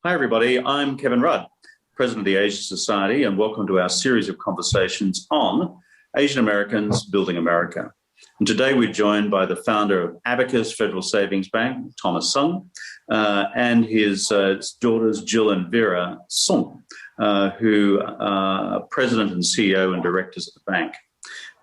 Hi, everybody. I'm Kevin Rudd, President of the Asia Society, and welcome to our series of conversations on Asian Americans building America. And today we're joined by the founder of Abacus Federal Savings Bank, Thomas Sung, and his daughters, Jill and Vera Sung, who are President and CEO and directors of the bank.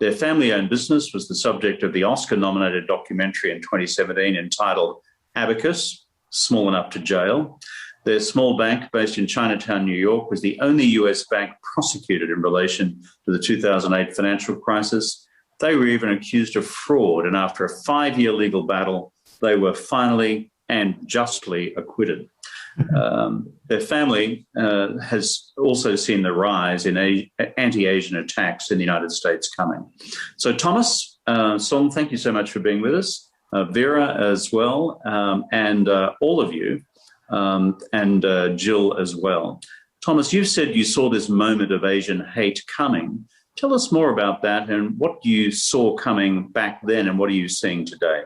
Their family-owned business was the subject of the Oscar-nominated documentary in 2017 entitled Abacus, Small Enough to Jail. Their small bank, based in Chinatown, New York, was the only US bank prosecuted in relation to the 2008 financial crisis. They were even accused of fraud, and after a 5-year legal battle, they were finally and justly acquitted. Their family has also seen the rise in anti-Asian attacks in the United States coming. So Thomas, Song, thank you so much for being with us. Vera as well, and all of you, and Jill as well. Thomas, you said you saw this moment of Asian hate coming. Tell us more about that and what you saw coming back then and what are you seeing today?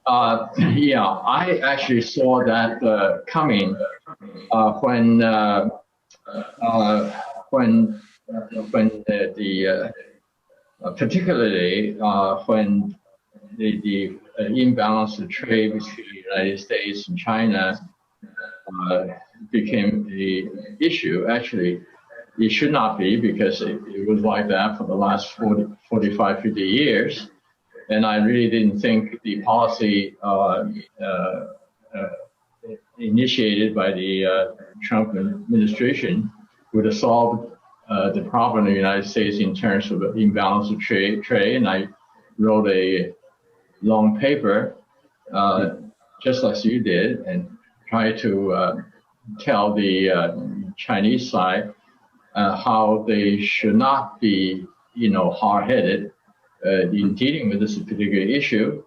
Yeah, I actually saw that coming when particularly when the imbalance of trade between the United States and China became the issue. Actually, it should not be, because it was like that for the last 45, 50 years. And I really didn't think the policy initiated by the Trump administration would have solved the problem in the United States in terms of the imbalance of trade. And I wrote a long paper, just as you did, and try to tell the Chinese side how they should not be, hard-headed in dealing with this particular issue.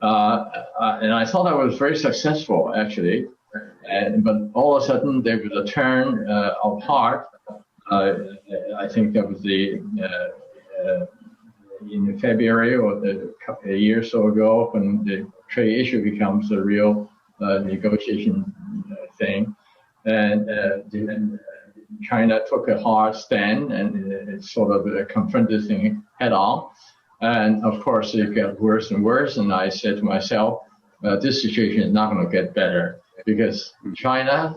And I thought I was very successful, actually. But all of a sudden, there was a turn of heart. I think that was in February or a year or so ago, when the trade issue becomes a real negotiation thing. And China took a hard stand and it sort of confronted this thing head on. And of course, it got worse and worse. And I said to myself, this situation is not going to get better, because China,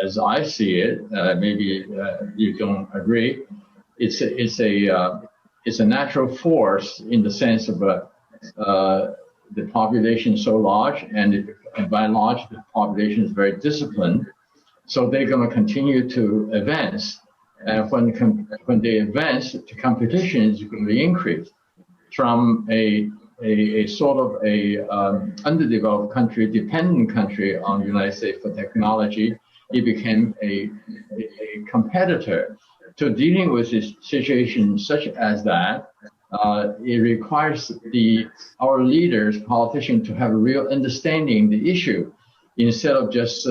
as I see it, maybe you don't agree, it's a natural force in the sense of the population is so large, and by and large the population is very disciplined, so they're going to continue to advance. And when they advance, the competition is going to be increased from a sort of underdeveloped country, dependent country on the United States for technology. It became a competitor. So dealing with a situation such as that, it requires our leaders, politicians, to have a real understanding of the issue, instead of just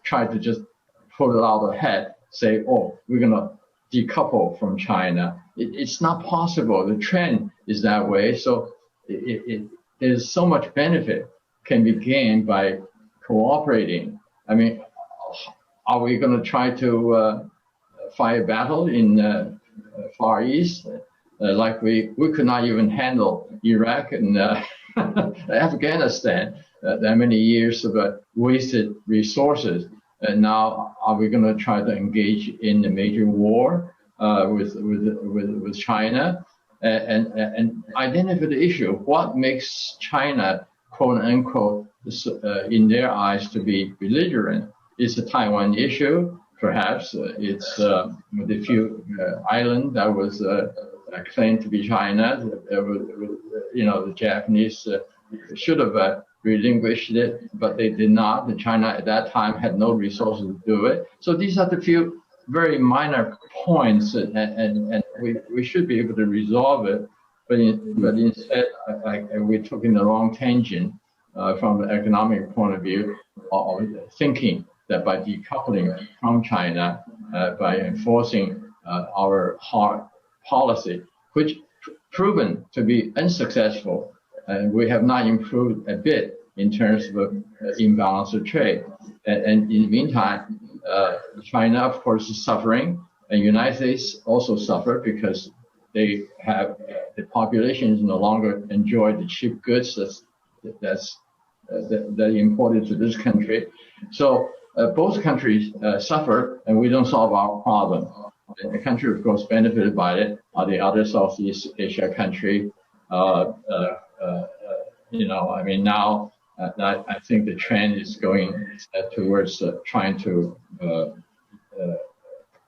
try to just put it out of the head, say, oh, we're going to decouple from China. It's not possible. The trend is that way. So there's so much benefit can be gained by cooperating. I mean, are we going to try to fight a battle in Far East? Like we could not even handle Iraq and Afghanistan. That many years of wasted resources. And now, are we going to try to engage in a major war with China and identify the issue? What makes China, quote unquote, in their eyes, to be belligerent? Is the Taiwan issue? Perhaps it's the few island that was claimed to be China. The Japanese should have relinquished it, but they did not. And China at that time had no resources to do it. So these are the few very minor points, and we should be able to resolve it. But instead, we took in the wrong tangent from the economic point of view, thinking that by decoupling from China, by enforcing our hard policy, which proven to be unsuccessful. And we have not improved a bit in terms of imbalance of trade. And in the meantime, China, of course, is suffering, and the United States also suffer because they have the population is no longer enjoy the cheap goods that imported to this country. So both countries suffer, and we don't solve our problem. The country, of course, benefited by it are the other Southeast Asia country. Now I think the trend is going towards trying to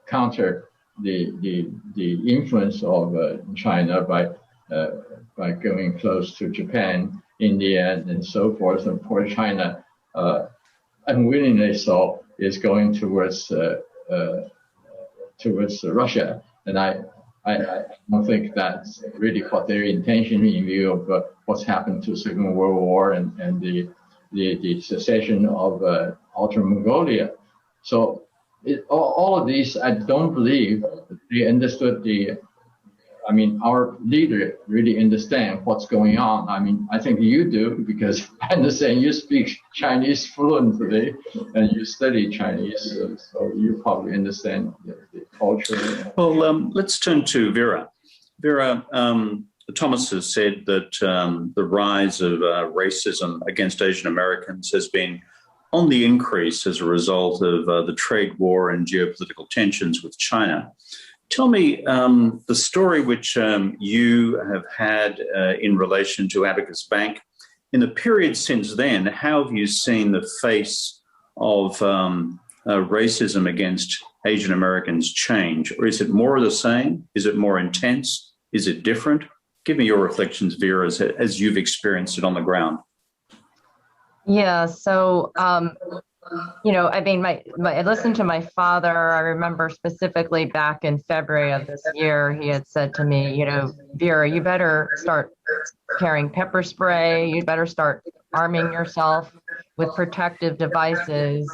counter the influence of China by going close to Japan, India, and so forth. And poor China, unwillingly so, is going towards Russia. And I don't think that's really what their intention in view of what's happened to the Second World War and the secession of Outer Mongolia. So all of these, I don't believe they understood our leader really understand what's going on. I think you do, because I understand you speak Chinese fluently and you study Chinese, so you probably understand the culture. Well, let's turn to Vera. Vera, Thomas has said that the rise of racism against Asian Americans has been on the increase as a result of the trade war and geopolitical tensions with China. Tell me the story which you have had in relation to Abacus Bank. In the period since then, how have you seen the face of racism against Asian Americans change? Or is it more of the same? Is it more intense? Is it different? Give me your reflections, Vera, as you've experienced it on the ground. Yeah, so, I listened to my father. I remember specifically back in February of this year, he had said to me, Vera, you better start carrying pepper spray. You better start arming yourself with protective devices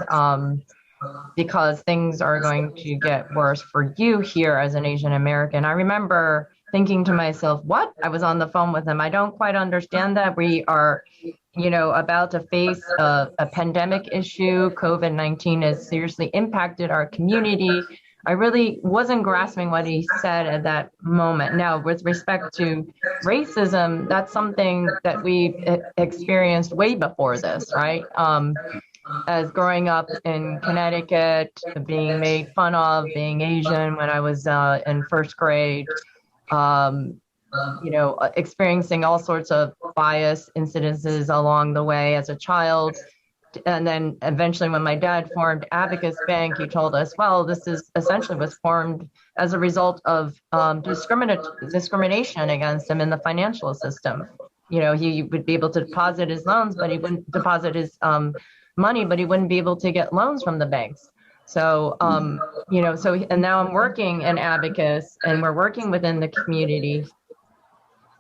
because things are going to get worse for you here as an Asian American. I remember thinking to myself, what? I was on the phone with him. I don't quite understand that. We are about to face a pandemic issue. COVID-19 has seriously impacted our community. I really wasn't grasping what he said at that moment. Now, with respect to racism, that's something that we experienced way before this, right? As growing up in Connecticut, being made fun of, being Asian when I was in first grade, experiencing all sorts of bias incidences along the way as a child. And then eventually when my dad formed Abacus Bank, he told us, well, this is essentially was formed as a result of discrimination against him in the financial system. He would be able to deposit his loans, but he wouldn't deposit his money, but he wouldn't be able to get loans from the banks. So, and now I'm working in Abacus and we're working within the community.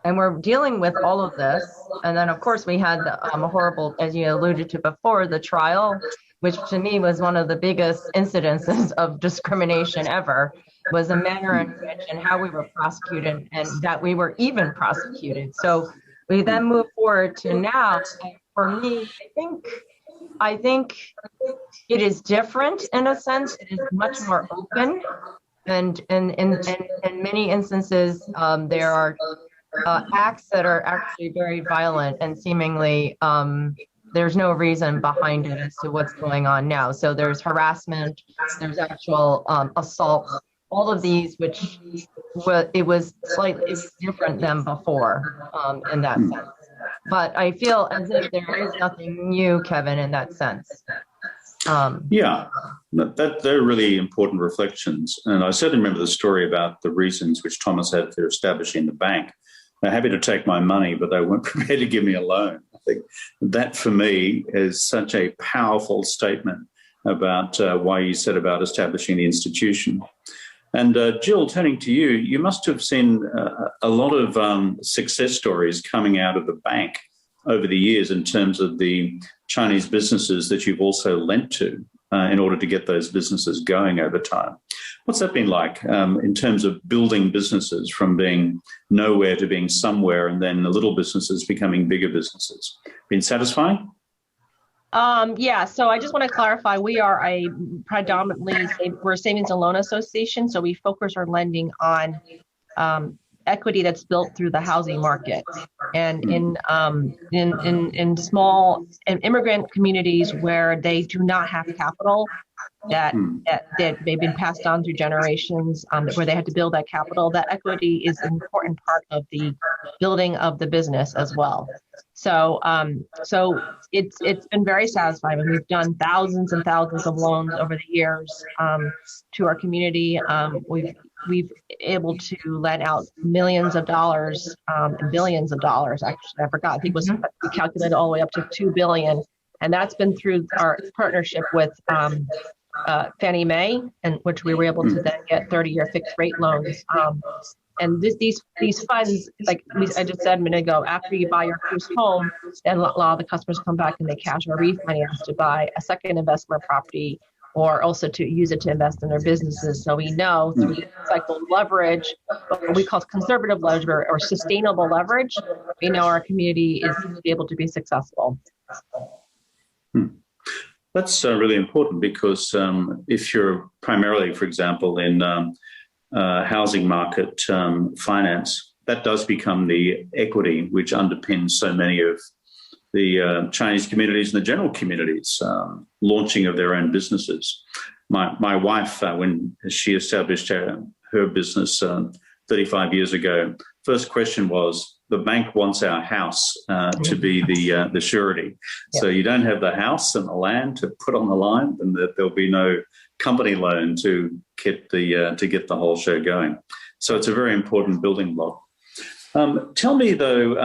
And we're dealing with all of this. And then, of course, we had the horrible, as you alluded to before, the trial, which to me was one of the biggest incidences of discrimination ever, was the manner in which and how we were prosecuted and that we were even prosecuted. So we then move forward to now. And for me, I think it is different in a sense. It is much more open. And in many instances, there are acts that are actually very violent and seemingly there's no reason behind it as to what's going on now. So there's harassment, there's actual assault, all of these, which it was slightly different than before in that sense. But I feel as if there is nothing new, Kevin, in that sense. They're really important reflections. And I certainly remember the story about the reasons which Thomas had for establishing the bank. They're happy to take my money, but they weren't prepared to give me a loan. I think that for me is such a powerful statement about why you set about establishing the institution. And Jill, turning to you, you must have seen a lot of success stories coming out of the bank over the years in terms of the Chinese businesses that you've also lent to in order to get those businesses going over time. What's that been like in terms of building businesses from being nowhere to being somewhere, and then the little businesses becoming bigger businesses? Been satisfying? Yeah, so I just want to clarify, we are we're a savings and loan association, so we focus our lending on equity that's built through the housing market. And in small immigrant communities where they do not have capital, that they've been passed on through generations, where they had to build that capital, that equity is an important part of the building of the business as well. So it's been very satisfying. And we've done thousands and thousands of loans over the years to our community. We've able to lend out millions of dollars and billions of dollars. Actually, I forgot. I think it was calculated all the way up to $2 billion, and that's been through our partnership with Fannie Mae, and which we were able to then get 30-year fixed rate loans. And these funds, like I just said a minute ago, after you buy your first home, then a lot of the customers come back and they cash or refinance to buy a second investment property, or also to use it to invest in their businesses. So we know through the cycle of leverage, what we call conservative leverage or sustainable leverage, we know our community is able to be successful. That's really important, because if you're primarily, for example, in housing market finance, that does become the equity which underpins so many of the Chinese communities and the general communities launching of their own businesses. My wife, when she established her business 35 years ago, first question was, the bank wants our house to be the surety. So you don't have the house and the land to put on the line, and that there'll be no company loan to get the whole show going. So it's a very important building block. Tell me, though,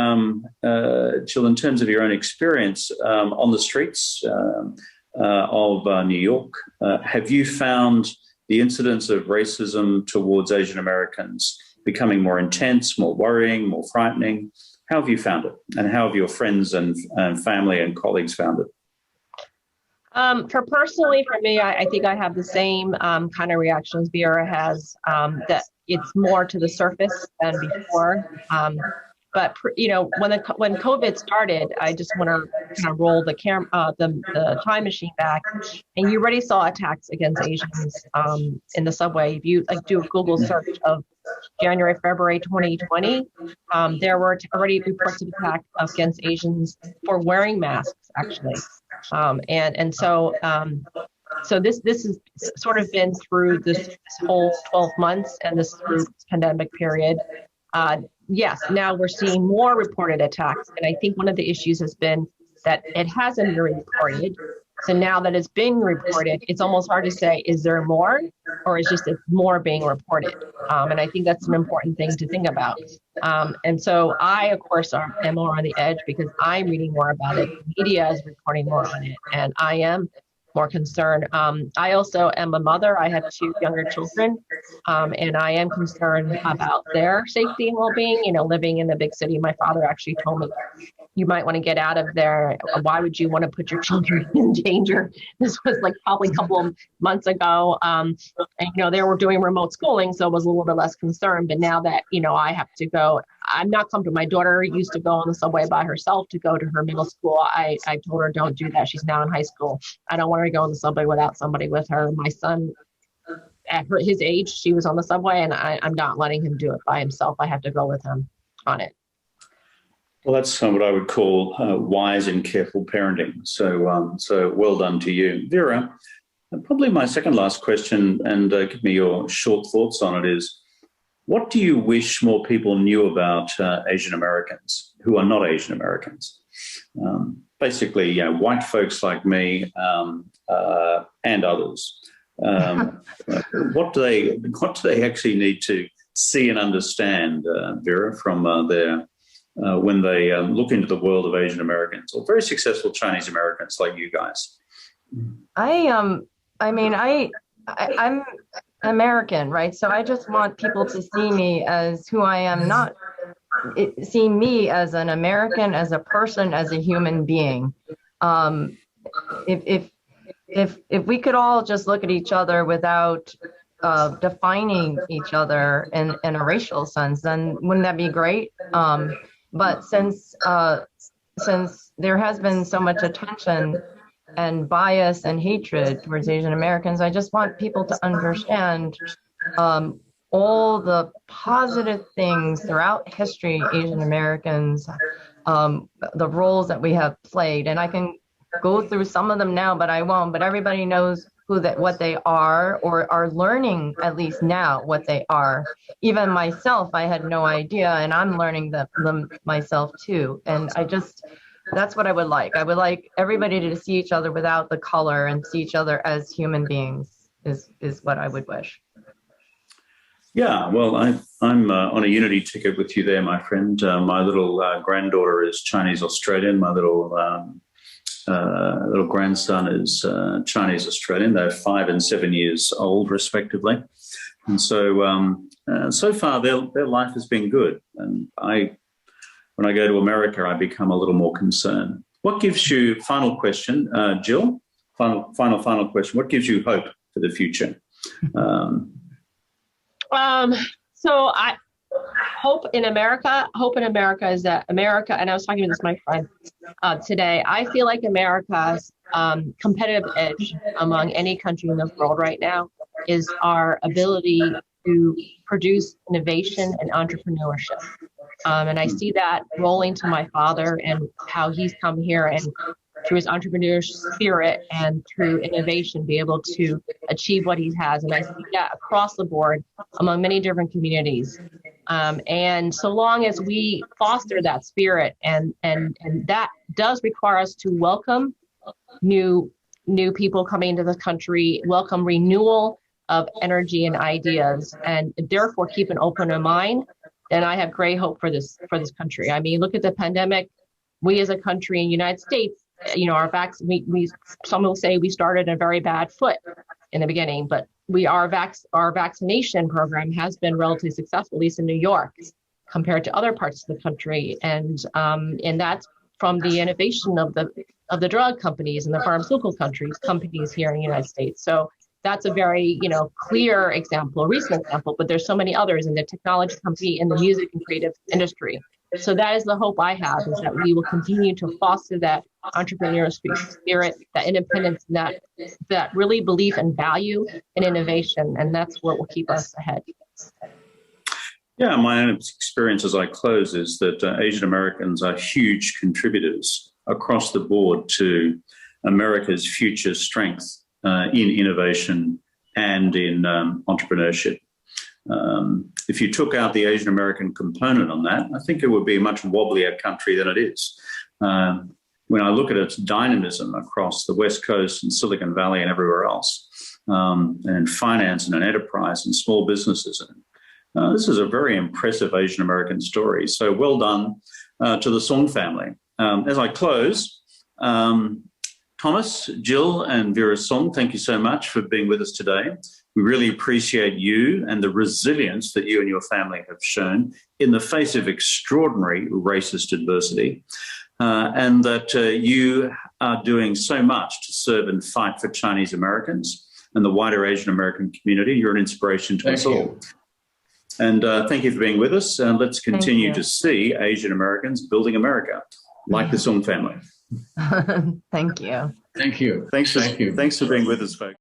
Jill, in terms of your own experience on the streets of New York, have you found the incidence of racism towards Asian Americans becoming more intense, more worrying, more frightening? How have you found it? And how have your friends and family and colleagues found it? For me, I think I have the same kind of reactions Vera has, that it's more to the surface than before. But when COVID started, I just want to kind of roll the time machine back, and you already saw attacks against Asians in the subway. If you do a Google search of January, February 2020, there were already reports of attack against Asians for wearing masks, actually, so this has sort of been through this whole 12 months and through this pandemic period. Yes, now we're seeing more reported attacks. And I think one of the issues has been that it hasn't been reported. So now that it's being reported, it's almost hard to say, is there more, or is just more being reported? And I think that's an important thing to think about. And so I, of course, am more on the edge because I'm reading more about it. The media is reporting more on it, and I am more concerned. I also am a mother. I have 2 younger children, and I am concerned about their safety and well-being. Living in the big city, my father actually told me, you might want to get out of there. Why would you want to put your children in danger? This was probably a couple of months ago. And, they were doing remote schooling, so I was a little bit less concerned. But now that, I have to go, I'm not comfortable. My daughter used to go on the subway by herself to go to her middle school. I told her, don't do that. She's now in high school. I don't want her to go on the subway without somebody with her. My son, at his age, she was on the subway, and I'm not letting him do it by himself. I have to go with him on it. Well, that's what I would call wise and careful parenting. So well done to you. Vera, probably my second last question, and give me your short thoughts on it, is what do you wish more people knew about Asian Americans who are not Asian Americans? Basically, white folks like me and others. What do they actually need to see and understand, Vera, from when they look into the world of Asian Americans or very successful Chinese Americans like you guys? I'm American, right? So I just want people to see me as who I am, not see me as an American, as a person, as a human being. If we could all just look at each other without defining each other in a racial sense, then wouldn't that be great? But since there has been so much attention and bias and hatred towards Asian Americans, I just want people to understand all the positive things throughout history, Asian Americans, the roles that we have played. And I can go through some of them now, but I won't. But everybody knows what they are, or are learning at least now what they are. Even myself, I had no idea, and I'm learning them myself too. And that's what I would like. I would like everybody to see each other without the color and see each other as human beings is what I would wish. Yeah, well, I'm on a unity ticket with you there, my friend. My little granddaughter is Chinese Australian. My little grandson is Chinese Australian. They're 5 and 7 years old, respectively. And so, so far, their life has been good. And when I go to America, I become a little more concerned. What gives you, final question, Jill, final question, what gives you hope for the future? So I hope in America is that America, and I was talking to this my friend today, I feel like America's competitive edge among any country in the world right now is our ability to produce innovation and entrepreneurship. And I see that rolling to my father and how he's come here and through his entrepreneurial spirit and through innovation be able to achieve what he has. And I see that across the board among many different communities. And so long as we foster that spirit, and that does require us to welcome new people coming into the country, welcome renewal of energy and ideas, and therefore keep an open mind, then I have great hope for this country. I mean, look at the pandemic. We as a country in the United States, some will say we started a very bad foot in the beginning, but our vaccination program has been relatively successful, at least in New York, compared to other parts of the country, and that's from the innovation of the drug companies and the pharmaceutical companies here in the United States. So that's a very clear example, a recent example, but there's so many others in the technology company, in the music and creative industry. So that is the hope I have, is that we will continue to foster that entrepreneurial spirit, that independence, and that really belief and value in innovation. And that's what will keep us ahead. Yeah, my own experience as I close is that Asian Americans are huge contributors across the board to America's future strength in innovation and in entrepreneurship. If you took out the Asian American component on that, I think it would be a much wobblier country than it is. When I look at its dynamism across the West Coast and Silicon Valley and everywhere else, and finance and an enterprise and small businesses, this is a very impressive Asian American story. So well done to the Song family. As I close, Thomas, Jill, and Vera Song, thank you so much for being with us today. We really appreciate you and the resilience that you and your family have shown in the face of extraordinary racist adversity, and that you are doing so much to serve and fight for Chinese Americans and the wider Asian American community. You're an inspiration to us all. And thank you for being with us. And let's continue to see Asian Americans building America, like the Song family. Thank you. Thank you. Thanks for being with us, folks.